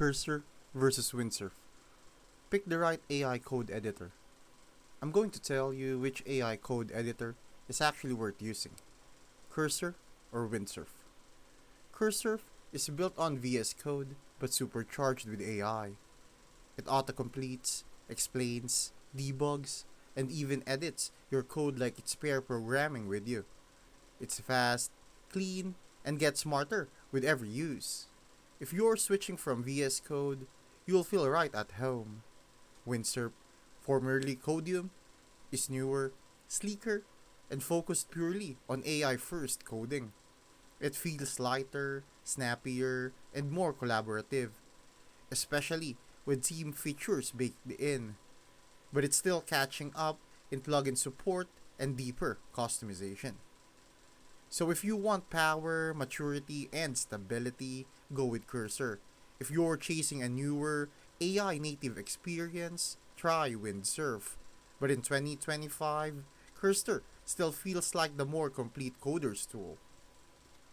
Cursor versus Windsurf. Pick the right AI code editor. I'm going to tell you which AI code editor is actually worth using, Cursor or Windsurf. Cursor is built on VS Code but supercharged with AI. It autocompletes, explains, debugs, and even edits your code like it's pair programming with you. It's fast, clean, and gets smarter with every use. If you're switching from VS Code, you'll feel right at home. Windsurf, formerly Codium, is newer, sleeker, and focused purely on AI first coding. It feels lighter, snappier, and more collaborative, especially with team features baked in. But it's still catching up in plugin support and deeper customization. So if you want power, maturity, and stability, go with Cursor. If you're chasing a newer, AI native experience, try Windsurf. But in 2025, Cursor still feels like the more complete coder's tool.